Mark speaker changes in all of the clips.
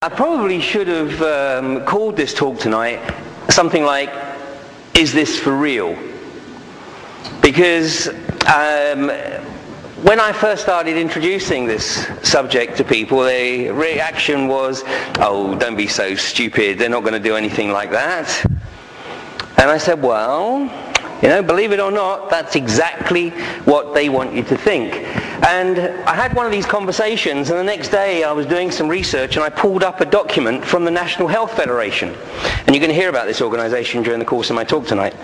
Speaker 1: I probably should have called this talk tonight something like, "Is this for real?" Because when I first started introducing this subject to people, the reaction was, "Oh, don't be so stupid, they're not going to do anything like that." And I said, well, you know, believe it or not, that's exactly what they want you to think. And I had one of these conversations, and the next day I was doing some research and I pulled up a document from the National Health Federation. And you're going to hear about this organization during the course of my talk tonight.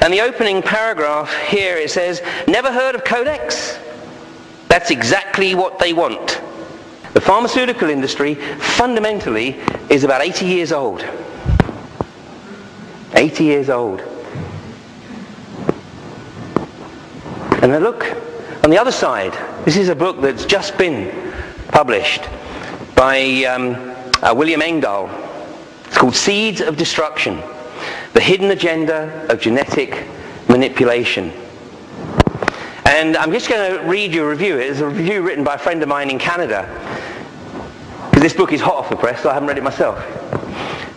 Speaker 1: And the opening paragraph here, it says, "Never heard of Codex? That's exactly what they want." The pharmaceutical industry fundamentally is about 80 years old. 80 years old. And then look, on the other side, this is a book that's just been published by William Engdahl. It's called Seeds of Destruction: The Hidden Agenda of Genetic Manipulation. And I'm just going to read you a review. It's a review written by a friend of mine in Canada. Because this book is hot off the press, so I haven't read it myself.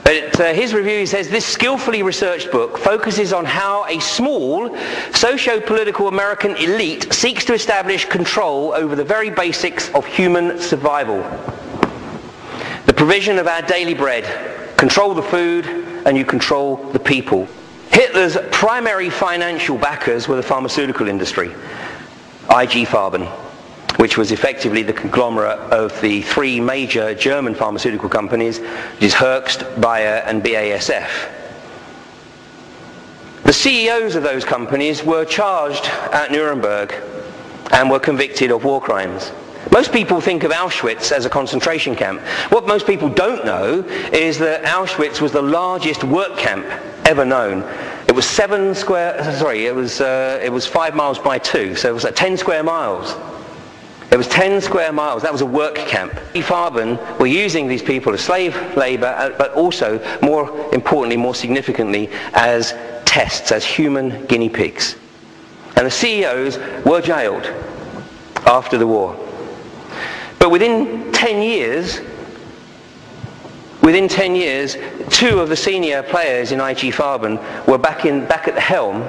Speaker 1: But his review, he says, "This skillfully researched book focuses on how a small socio-political American elite seeks to establish control over the very basics of human survival. The provision of our daily bread. Control the food and you control the people." Hitler's primary financial backers were the pharmaceutical industry, IG Farben, which was effectively the conglomerate of the three major German pharmaceutical companies, which is Herbst, Bayer and BASF. The CEOs of those companies were charged at Nuremberg and were convicted of war crimes. Most people think of Auschwitz as a concentration camp. What most people don't know is that Auschwitz was the largest work camp ever known. It was 5 miles by 2, so it was like 10 square miles. It was 10 square miles. That was a work camp. Farben were using these people as slave labor, but also, more importantly, more significantly, as tests, as human guinea pigs. And the CEOs were jailed after the war. But within 10 years, two of the senior players in IG Farben were back at the helm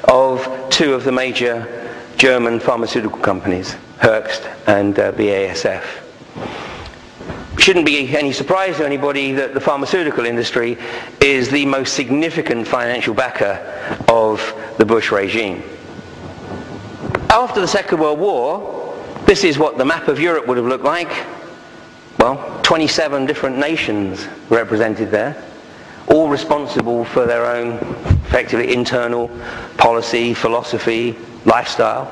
Speaker 1: of two of the major German pharmaceutical companies, Herbst and BASF. Shouldn't be any surprise to anybody that the pharmaceutical industry is the most significant financial backer of the Bush regime. After the Second World War, this is what the map of Europe would have looked like. Well, 27 different nations represented there, all responsible for their own, effectively, internal policy, philosophy, lifestyle.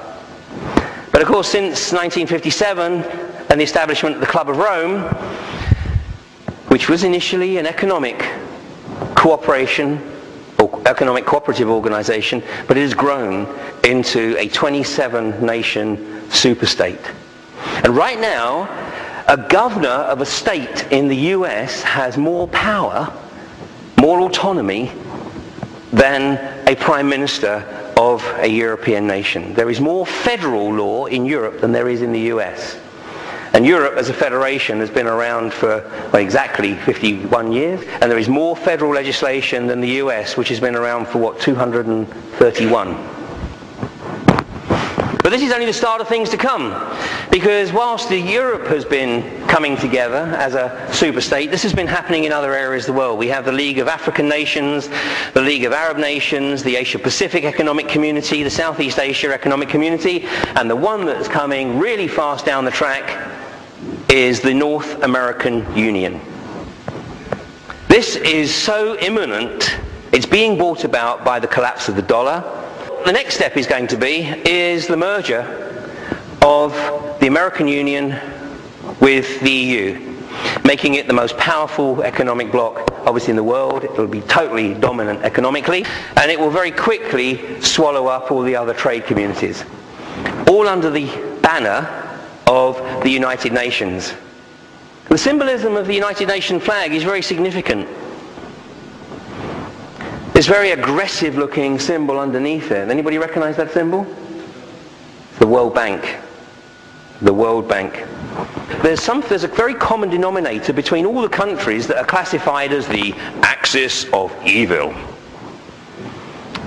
Speaker 1: But of course, since 1957 and the establishment of the Club of Rome, which was initially an economic cooperation or economic cooperative organization, but it has grown into a 27-nation superstate. And right now, a governor of a state in the US has more power, more autonomy, than a prime minister of a European nation. There is more federal law in Europe than there is in the US. And Europe as a federation has been around for exactly 51 years, and there is more federal legislation than the US, which has been around for 231. But this is only the start of things to come, because whilst Europe has been coming together as a superstate, this has been happening in other areas of the world. We have the League of African Nations, the League of Arab Nations, the Asia-Pacific Economic Community, the Southeast Asia Economic Community, and the one that's coming really fast down the track is the North American Union. This is so imminent, it's being brought about by the collapse of the dollar. The next step is going to be the merger of the American Union with the EU, making it the most powerful economic bloc, obviously, in the world. It will be totally dominant economically, and it will very quickly swallow up all the other trade communities, all under the banner of the United Nations. The symbolism of the United Nations flag is very significant. This very aggressive looking symbol underneath it. Anybody recognize that symbol? The World Bank. The World Bank. There's a very common denominator between all the countries that are classified as the axis of evil.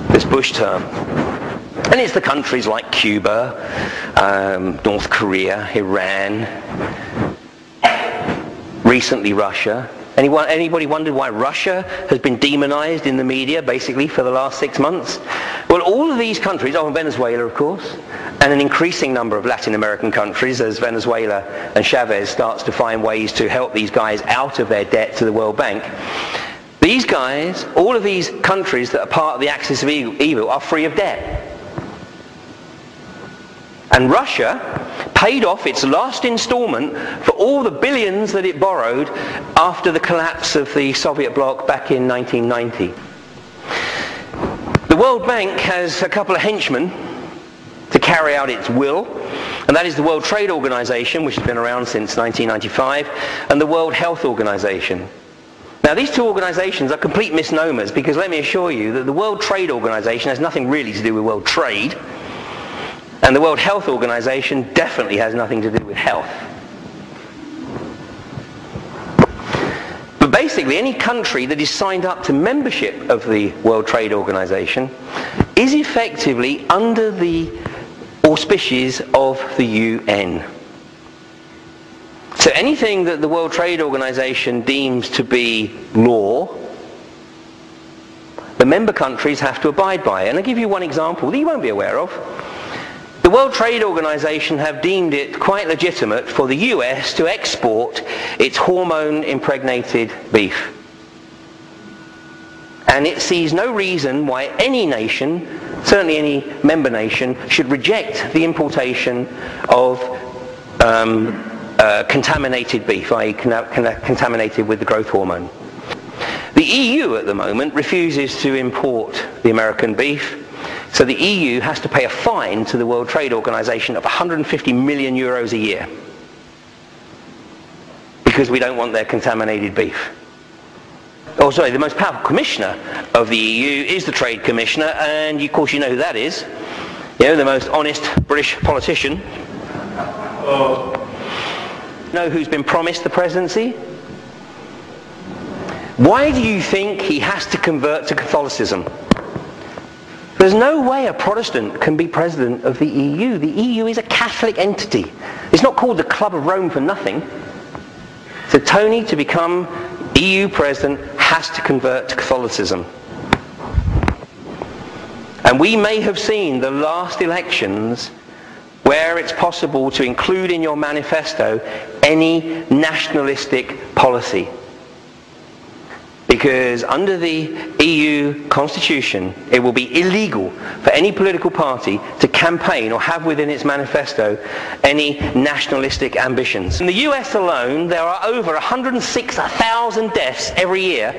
Speaker 1: This Bush term. And it's the countries like Cuba, North Korea, Iran, recently Russia. Anybody wondered why Russia has been demonized in the media, basically, for the last 6 months? Well, all of these countries, and Venezuela, of course, and an increasing number of Latin American countries, as Venezuela and Chavez starts to find ways to help these guys out of their debt to the World Bank. These guys, all of these countries that are part of the axis of evil, are free of debt. And Russia paid off its last installment for all the billions that it borrowed after the collapse of the Soviet bloc back in 1990. The World Bank has a couple of henchmen to carry out its will, and that is the World Trade Organization, which has been around since 1995, and the World Health Organization. Now, these two organizations are complete misnomers, because let me assure you that the World Trade Organization has nothing really to do with world trade. And the World Health Organization definitely has nothing to do with health. But basically, any country that is signed up to membership of the World Trade Organization is effectively under the auspices of the UN. So anything that the World Trade Organization deems to be law, the member countries have to abide by. And I'll give you one example that you won't be aware of. The World Trade Organization have deemed it quite legitimate for the US to export its hormone-impregnated beef. And it sees no reason why any nation, certainly any member nation, should reject the importation of contaminated beef, i.e. contaminated with the growth hormone. The EU at the moment refuses to import the American beef. So the EU has to pay a fine to the World Trade Organization of 150 million euros a year because we don't want their contaminated beef. Oh, sorry, the most powerful commissioner of the EU is the Trade Commissioner, and of course you know who that is. You know, the most honest British politician. You know who's been promised the presidency? Why do you think he has to convert to Catholicism? There's no way a Protestant can be president of the EU. The EU is a Catholic entity. It's not called the Club of Rome for nothing. So Tony, to become EU president, has to convert to Catholicism. And we may have seen the last elections where it's possible to include in your manifesto any nationalistic policy. Because under the EU constitution, it will be illegal for any political party to campaign or have within its manifesto any nationalistic ambitions. In the US alone, there are over 106,000 deaths every year,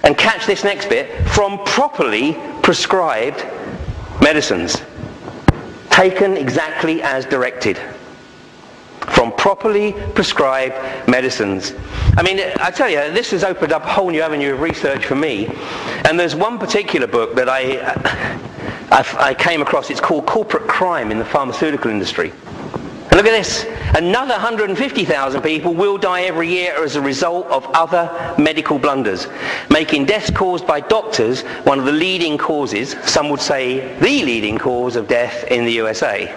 Speaker 1: and catch this next bit, from properly prescribed medicines, taken exactly as directed. From properly prescribed medicines. I mean, I tell you, this has opened up a whole new avenue of research for me. And there's one particular book that I came across. It's called Corporate Crime in the Pharmaceutical Industry. And look at this. Another 150,000 people will die every year as a result of other medical blunders, making deaths caused by doctors one of the leading causes, some would say the leading cause of death in the USA.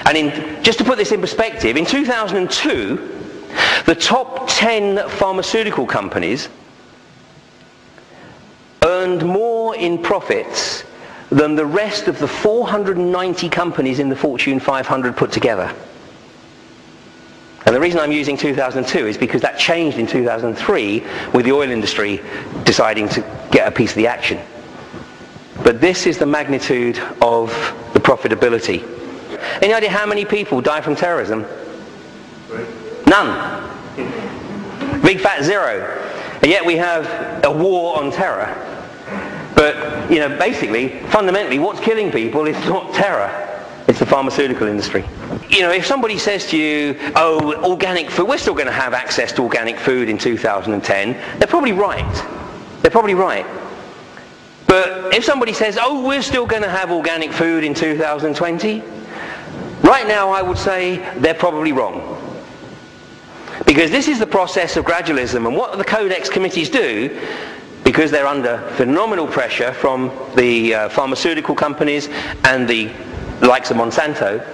Speaker 1: And just to put this in perspective, in 2002, the top 10 pharmaceutical companies earned more in profits than the rest of the 490 companies in the Fortune 500 put together. And the reason I'm using 2002 is because that changed in 2003 with the oil industry deciding to get a piece of the action. But this is the magnitude of the profitability. Any idea how many people die from terrorism? None. Big fat zero. And yet we have a war on terror. But, you know, basically, fundamentally, what's killing people is not terror. It's the pharmaceutical industry. You know, if somebody says to you, oh, organic food, we're still going to have access to organic food in 2010, they're probably right. They're probably right. But if somebody says, oh, we're still going to have organic food in 2020, Right now I would say they're probably wrong. Because this is the process of gradualism, and what the Codex committees do, because they're under phenomenal pressure from the pharmaceutical companies and the likes of Monsanto,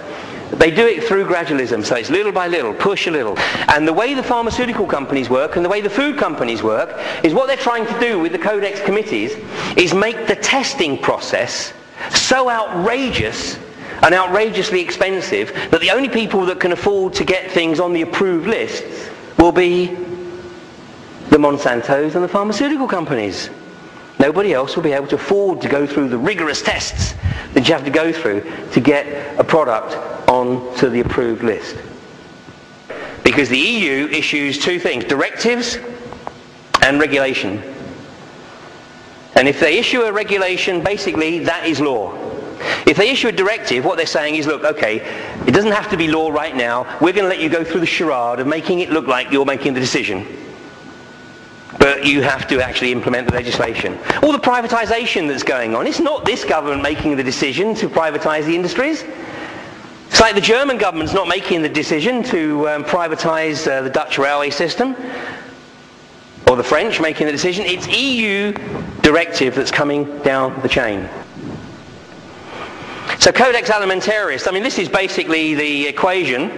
Speaker 1: they do it through gradualism. So it's little by little, push a little. And the way the pharmaceutical companies work and the way the food companies work is what they're trying to do with the Codex committees is make the testing process so outrageous and outrageously expensive that the only people that can afford to get things on the approved lists will be the Monsantos and the pharmaceutical companies. Nobody else will be able to afford to go through the rigorous tests that you have to go through to get a product onto the approved list. Because the EU issues two things, directives and regulation. And if they issue a regulation, basically that is law. If they issue a directive, what they're saying is, look, okay, it doesn't have to be law right now. We're going to let you go through the charade of making it look like you're making the decision. But you have to actually implement the legislation. All the privatization that's going on, it's not this government making the decision to privatize the industries. It's like the German government's not making the decision to privatize the Dutch railway system, or the French making the decision. It's EU directive that's coming down the chain. So Codex Alimentarius, I mean, this is basically the equation.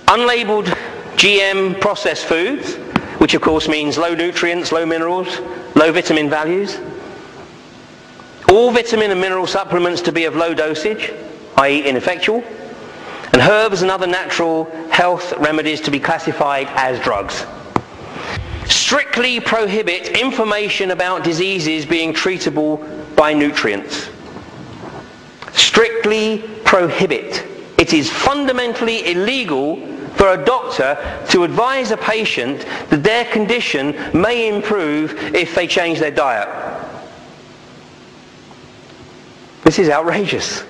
Speaker 1: Unlabeled GM processed foods, which of course means low nutrients, low minerals, low vitamin values. All vitamin and mineral supplements to be of low dosage, i.e. ineffectual. And herbs and other natural health remedies to be classified as drugs. Strictly prohibit information about diseases being treatable by nutrients. Strictly prohibit. It is fundamentally illegal for a doctor to advise a patient that their condition may improve if they change their diet. This is outrageous.